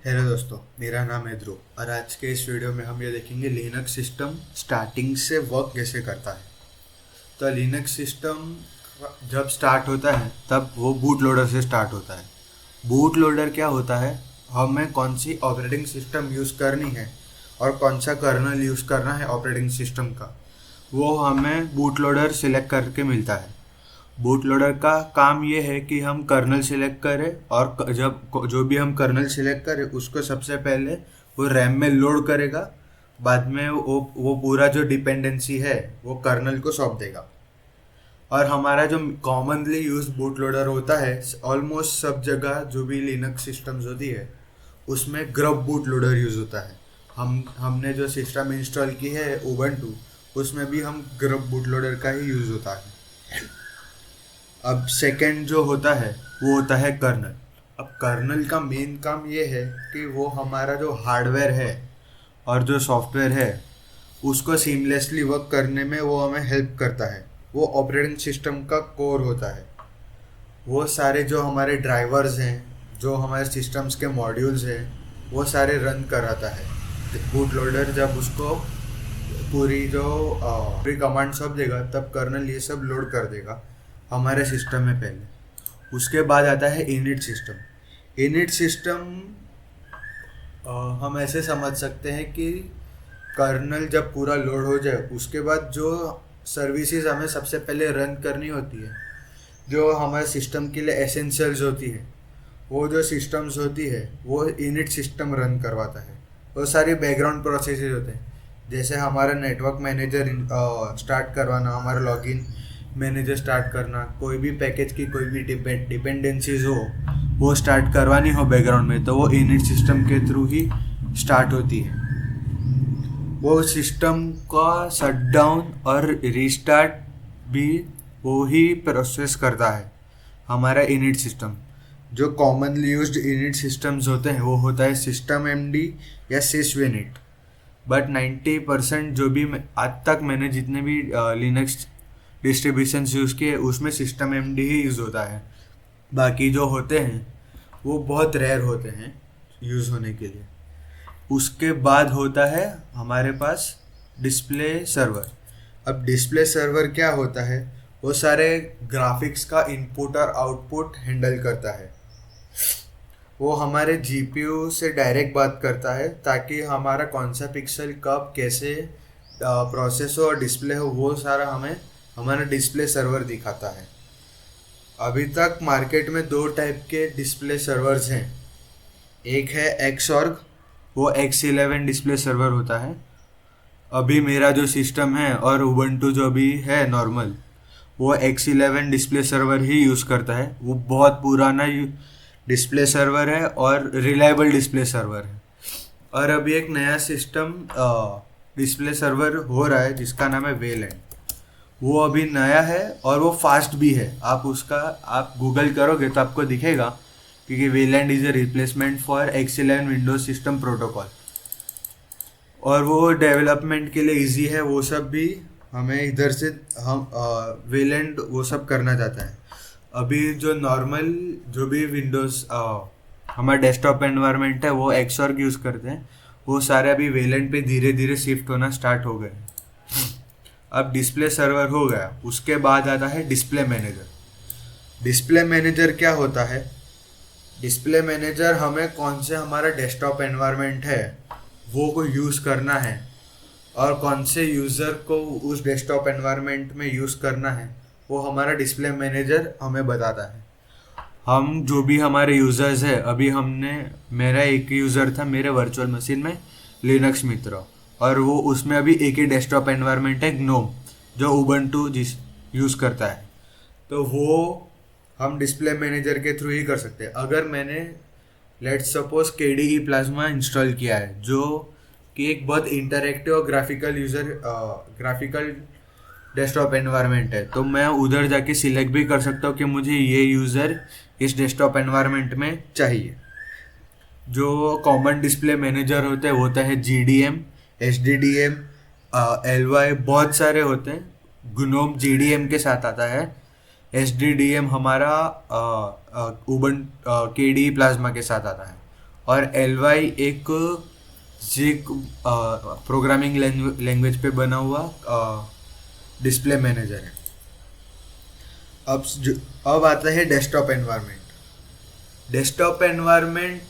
Hello दोस्तों, मेरा नाम है ध्रुव और आज के इस वीडियो में हम ये देखेंगे लिनक्स सिस्टम स्टार्टिंग से वर्क कैसे करता है। तो लिनक्स सिस्टम जब स्टार्ट होता है तब वो बूट लोडर से स्टार्ट होता है। बूट लोडर क्या होता है? हमें कौन सी ऑपरेटिंग सिस्टम यूज़ करनी है और कौन सा कर्नल यूज़ करना है ऑपरेटिंग सिस्टम का, वो हमें बूट लोडर सिलेक्ट करके मिलता है। बूट लोडर का काम ये है कि हम कर्नल सिलेक्ट करें और जब जो भी हम कर्नल सिलेक्ट करें उसको सबसे पहले वो रैम में लोड करेगा। बाद में वो पूरा जो डिपेंडेंसी है वो कर्नल को सौंप देगा। और हमारा जो कॉमनली यूज बूट लोडर होता है ऑलमोस्ट सब जगह जो भी लिनक्स सिस्टम्स होती है उसमें ग्रब बूट लोडर यूज़ होता है। हमने जो सिस्टम इंस्टॉल की है उबंटू, उसमें भी हम ग्रब बूट लोडर का ही यूज़ होता है। अब सेकंड जो होता है वो होता है कर्नल। अब कर्नल का मेन काम ये है कि वो हमारा जो हार्डवेयर है और जो सॉफ्टवेयर है उसको सीमलेसली वर्क करने में वो हमें हेल्प करता है। वो ऑपरेटिंग सिस्टम का कोर होता है। वो सारे जो हमारे ड्राइवर्स हैं, जो हमारे सिस्टम्स के मॉड्यूल्स हैं, वो सारे रन कराता है। बूट लोडर जब उसको पूरी कमांड सब देगा तब कर्नल ये सब लोड कर देगा हमारे सिस्टम में पहले। उसके बाद आता है इनिट सिस्टम। इनिट सिस्टम हम ऐसे समझ सकते हैं कि कर्नल जब पूरा लोड हो जाए उसके बाद जो सर्विसेज हमें सबसे पहले रन करनी होती है, जो हमारे सिस्टम के लिए एसेंशियल्स होती है, वो जो सिस्टम्स होती है वो इनिट सिस्टम रन करवाता है। वो सारी बैकग्राउंड प्रोसेसेस होते हैं, जैसे हमारा नेटवर्क मैनेजर स्टार्ट करवाना, हमारा लॉगिन मैनेजर स्टार्ट करना, कोई भी पैकेज की कोई भी डिपेंडेंसीज हो वो स्टार्ट करवानी हो बैकग्राउंड में, तो वो इनिट सिस्टम के थ्रू ही स्टार्ट होती है। वो सिस्टम का शटडाउन और रीस्टार्ट भी वो ही प्रोसेस करता है हमारा इनिट सिस्टम। जो कॉमनली यूज्ड इनिट सिस्टम्स होते हैं वो होता है सिस्टम एमडी या सिसविनिट। बट 90% जो भी आज तक मैंने जितने भी लिनक्स डिस्ट्रीब्यूशंस यूज़ किए उसमें सिस्टम एमडी ही यूज़ होता है। बाकी जो होते हैं वो बहुत रेयर होते हैं यूज़ होने के लिए। उसके बाद होता है हमारे पास डिस्प्ले सर्वर। अब डिस्प्ले सर्वर क्या होता है? वो सारे ग्राफिक्स का इनपुट और आउटपुट हैंडल करता है। वो हमारे जीपीयू से डायरेक्ट बात करता है ताकि हमारा कौन सा पिक्सल कब कैसे प्रोसेस हो और डिस्प्ले हो वो सारा हमें हमारा डिस्प्ले सर्वर दिखाता है। अभी तक मार्केट में दो टाइप के डिस्प्ले सर्वर्स हैं। एक है एक्सऑर्ग, वो X11 डिस्प्ले सर्वर होता है। अभी मेरा जो सिस्टम है और उबंटू जो भी है नॉर्मल, वो X11 डिस्प्ले सर्वर ही यूज़ करता है। वो बहुत पुराना डिस्प्ले सर्वर है और रिलायबल डिस्प्ले सर्वर है। और अभी एक नया सिस्टम डिस्प्ले सर्वर हो रहा है जिसका नाम है वेलैंड। वो अभी नया है और वो फास्ट भी है। आप गूगल करोगे तो आपको दिखेगा क्योंकि Wayland is a replacement for X11 windows system protocol. और वो डेवलपमेंट के लिए इजी है। वो सब भी हमें इधर से हम वेलैंड वो सब करना चाहता है। अभी जो नॉर्मल जो भी विंडोज़ हमारा डेस्कटॉप एनवायरनमेंट है वो एक्सऑर्ग यूज़ करते हैं, वो सारे अभी वेलैंड पे धीरे धीरे शिफ्ट होना स्टार्ट हो गए। अब डिस्प्ले सर्वर हो गया, उसके बाद आता है डिस्प्ले मैनेजर। डिस्प्ले मैनेजर क्या होता है? डिस्प्ले मैनेजर हमें कौन से हमारा डेस्कटॉप एनवायरनमेंट है वो को यूज़ करना है और कौन से यूज़र को उस डेस्कटॉप एनवायरनमेंट में यूज़ करना है वो हमारा डिस्प्ले मैनेजर हमें बताता है। हम जो भी हमारे यूज़र्स है, अभी मेरा एक यूज़र था मेरे वर्चुअल मशीन में, लिनक्स मित्र, और वो उसमें अभी एक ही डेस्कटॉप एनवायरनमेंट है ग्नोम जो उबंटू जिस यूज़ करता है। तो वो हम डिस्प्ले मैनेजर के थ्रू ही कर सकते हैं। अगर मैंने let's suppose KDE plasma install किया है जो कि एक बहुत इंटरैक्टिव और ग्राफिकल डेस्कटॉप एनवायरनमेंट है, तो मैं उधर जाके सिलेक्ट भी कर सकता हूँ कि मुझे ये यूज़र इस डेस्कटॉप एनवायरनमेंट में चाहिए। जो कॉमन डिस्प्ले मैनेजर होते हैं वो होता है GDM, HDDM, LY, बहुत सारे होते हैं। ग्नोम GDM के साथ आता है, HDDM हमारा KDE प्लाज्मा के साथ आता है। और ly एक जिग प्रोग्रामिंग लैंग्वेज पे बना हुआ डिस्प्ले मैनेजर है। अब अब आता है डेस्कटॉप एनवायरनमेंट। डेस्कटॉप एनवायरनमेंट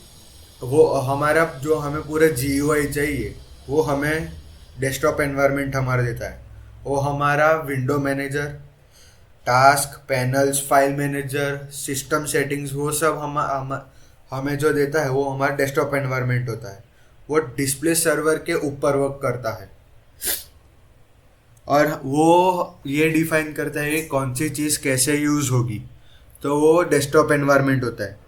वो हमारा जो हमें पूरा GUI चाहिए वो हमें डेस्कटॉप एनवायरनमेंट हमारा देता है। वो हमारा window manager, task, panels, file manager, system settings, वो सब हमें जो देता है वो हमारा डेस्कटॉप एनवायरनमेंट होता है। वो डिस्प्ले सर्वर के ऊपर वर्क करता है और वो ये डिफाइन करता है कि कौन सी चीज़ कैसे यूज़ होगी, तो वो डेस्कटॉप एनवायरनमेंट होता है।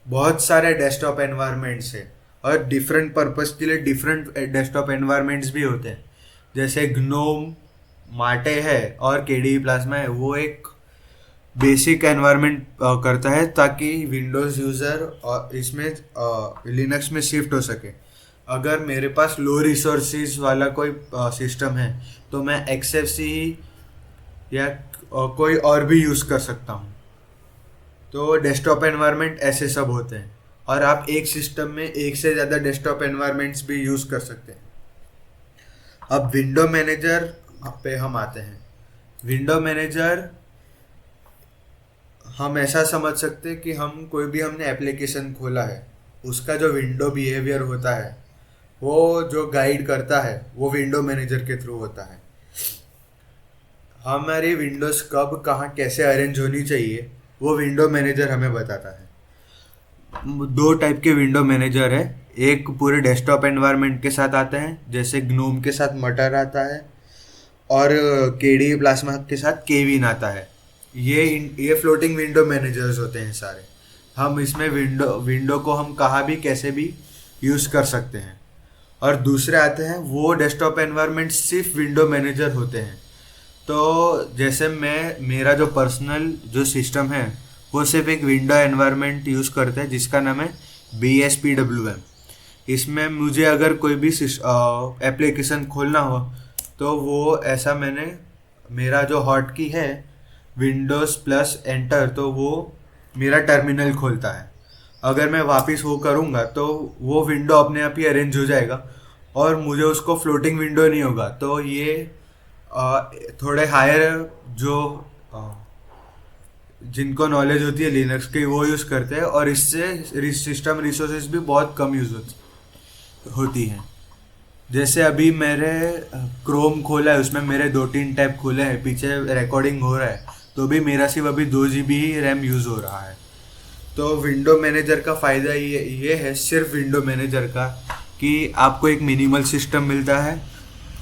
बहुत सारे डेस्कटॉप एनवायरनमेंट्स है और डिफरेंट पर्पस के लिए डिफरेंट डेस्कटॉप एनवायरनमेंट्स भी होते हैं। जैसे ग्नोम, माटे है और KDE प्लाज्मा है, वो एक बेसिक एनवायरनमेंट करता है ताकि विंडोज़ यूज़र और इसमें लिनक्स में शिफ्ट हो सके। अगर मेरे पास लो रिसोर्सेज वाला कोई सिस्टम है तो मैं XFCE या कोई और भी यूज़ कर सकता हूँ। तो डेस्कटॉप एनवायरनमेंट ऐसे सब होते हैं और आप एक सिस्टम में एक से ज़्यादा डेस्कटॉप एनवायरनमेंट्स भी यूज़ कर सकते हैं। अब विंडो मैनेजर पे हम आते हैं। विंडो मैनेजर हम ऐसा समझ सकते हैं कि हम कोई भी हमने एप्लीकेशन खोला है, उसका जो विंडो बिहेवियर होता है, वो जो गाइड करता है वो विंडो मैनेजर के थ्रू होता है। हमारी विंडोज़ कब कहाँ कैसे अरेंज होनी चाहिए वो विंडो मैनेजर हमें बताता है। दो टाइप के विंडो मैनेजर है, एक पूरे डेस्कटॉप एनवायरनमेंट के साथ आते हैं जैसे ग्नोम के साथ मटर आता है और KDE प्लाज्मा के साथ केविन आता है। ये फ्लोटिंग विंडो मैनेजर्स होते हैं सारे। हम इसमें विंडो को हम कहाँ भी कैसे भी यूज़ कर सकते हैं। और दूसरे आते हैं वो डेस्कटॉप एनवायरनमेंट सिर्फ विंडो मैनेजर होते हैं। तो जैसे मेरा जो पर्सनल जो सिस्टम है वो सिर्फ एक विंडो एनवायरनमेंट यूज़ करता है जिसका नाम है BSPWM। इसमें मुझे अगर कोई भी एप्लीकेशन खोलना हो तो वो ऐसा मेरा जो हॉट की है विंडोज़ प्लस एंटर, तो वो मेरा टर्मिनल खोलता है। अगर मैं वापस वो करूँगा तो वो विंडो अपने आप ही अरेंज हो जाएगा और मुझे उसको फ्लोटिंग विंडो नहीं होगा। तो ये थोड़े हायर जो जिनको नॉलेज होती है लिनक्स की वो यूज़ करते हैं और इससे सिस्टम रिसोर्सेज भी बहुत कम यूज़ होती हैं। जैसे अभी मेरे क्रोम खोला है, उसमें मेरे 2-3 टैब खुले हैं, पीछे रिकॉर्डिंग हो रहा है, तो भी मेरा सिर्फ अभी 2 GB ही रैम यूज़ हो रहा है। तो विंडो मैनेजर का फ़ायदा ये है सिर्फ विंडो मैनेजर का कि आपको एक मिनिमल सिस्टम मिलता है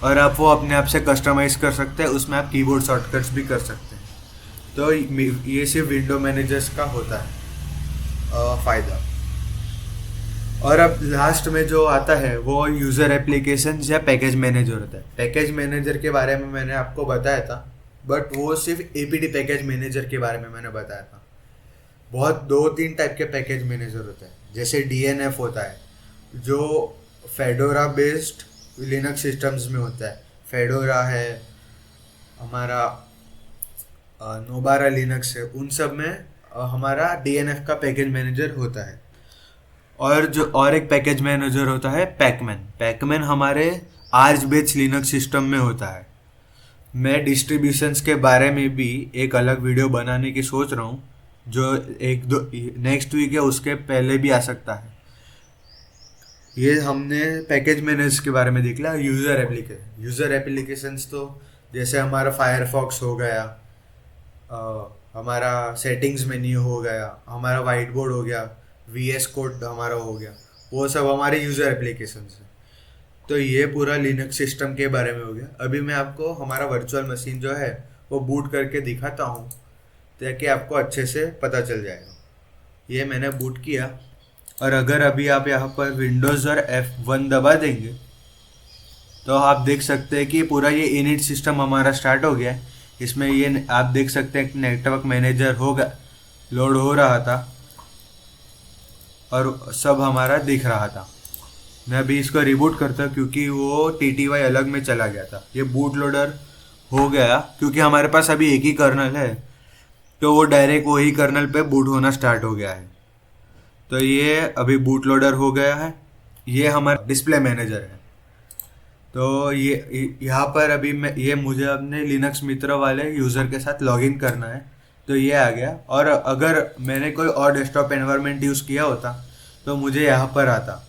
और आप वो अपने आप से कस्टमाइज़ कर सकते हैं, उसमें आप कीबोर्ड शॉर्टकट्स भी कर सकते हैं। तो ये सिर्फ विंडो मैनेजर्स का होता है फ़ायदा। और अब लास्ट में जो आता है वो यूज़र एप्लीकेशन या पैकेज मैनेजर होता है। पैकेज मैनेजर के बारे में मैंने आपको बताया था, बट वो सिर्फ APT पैकेज मैनेजर के बारे में मैंने बताया था। बहुत 2-3 टाइप के पैकेज मैनेजर होते हैं। जैसे DNF होता है जो फेडोरा बेस्ड लिनक्स सिस्टम्स में होता है। फेडोरा है, हमारा नोबारा लिनक्स है, उन सब में हमारा DNF का पैकेज मैनेजर होता है। और एक पैकेज मैनेजर होता है पैकमैन हमारे आर्च बेस्ड लिनक्स सिस्टम में होता है। मैं डिस्ट्रीब्यूशंस के बारे में भी एक अलग वीडियो बनाने की सोच रहा हूँ जो नेक्स्ट वीक है, उसके पहले भी आ सकता है। ये हमने पैकेज मैनेजर के बारे में देख लिया। यूज़र एप्लीकेशंस तो जैसे हमारा फायरफॉक्स हो गया, हमारा सेटिंग्स मेन्यू हो गया, हमारा वाइट बोर्ड हो गया, VS कोड हमारा हो गया, वो सब हमारे यूज़र एप्लीकेशंस हैं। तो ये पूरा लिनक्स सिस्टम के बारे में हो गया। अभी मैं आपको हमारा वर्चुअल मशीन जो है वो बूट करके दिखाता हूँ ताकि आपको अच्छे से पता चल जाएगा। ये मैंने बूट किया और अगर अभी आप यहाँ पर विंडोज़ और F1 दबा देंगे तो आप देख सकते हैं कि पूरा ये इनिट सिस्टम हमारा स्टार्ट हो गया है। इसमें ये आप देख सकते हैं कि नेटवर्क मैनेजर होगा, लोड हो रहा था और सब हमारा दिख रहा था। मैं अभी इसको रिबूट करता हूँ क्योंकि वो TTY अलग में चला गया था। ये बूट लोडर हो गया क्योंकि हमारे पास अभी एक ही कर्नल है, तो वो डायरेक्ट वही कर्नल पे बूट होना स्टार्ट हो गया है। तो ये अभी बूट लोडर हो गया है। ये हमारा डिस्प्ले मैनेजर है। तो ये यहाँ पर अभी मैं ये मुझे अपने लिनक्स मित्र वाले यूज़र के साथ लॉगिन करना है, तो ये आ गया। और अगर मैंने कोई और डेस्कटॉप एनवायरनमेंट यूज़ किया होता तो मुझे यहाँ पर आता।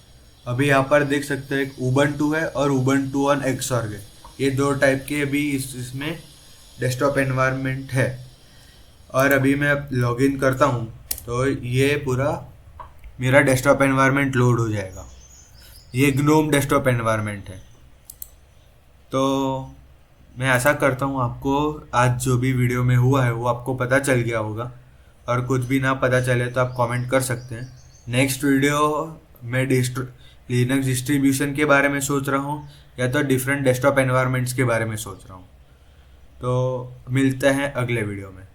अभी यहाँ पर देख सकते हैं एक उबंटू है और उबंटू ऑन एक्सऑर्ग है। ये दो टाइप के अभी इसमें डेस्कटॉप एनवायरनमेंट है। और अभी मैं लॉगिन करता हूँ तो ये पूरा मेरा डेस्कटॉप एनवायरनमेंट लोड हो जाएगा। ये ग्नोम डेस्कटॉप एनवायरनमेंट है। तो मैं ऐसा करता हूँ, आपको आज जो भी वीडियो में हुआ है वो आपको पता चल गया होगा। और कुछ भी ना पता चले तो आप कमेंट कर सकते हैं। नेक्स्ट वीडियो मैं लिनक्स डिस्ट्रीब्यूशन के बारे में सोच रहा हूँ या तो डिफरेंट डेस्कटॉप एनवायरनमेंट्स के बारे में सोच रहा हूँ। तो मिलते हैं अगले वीडियो में।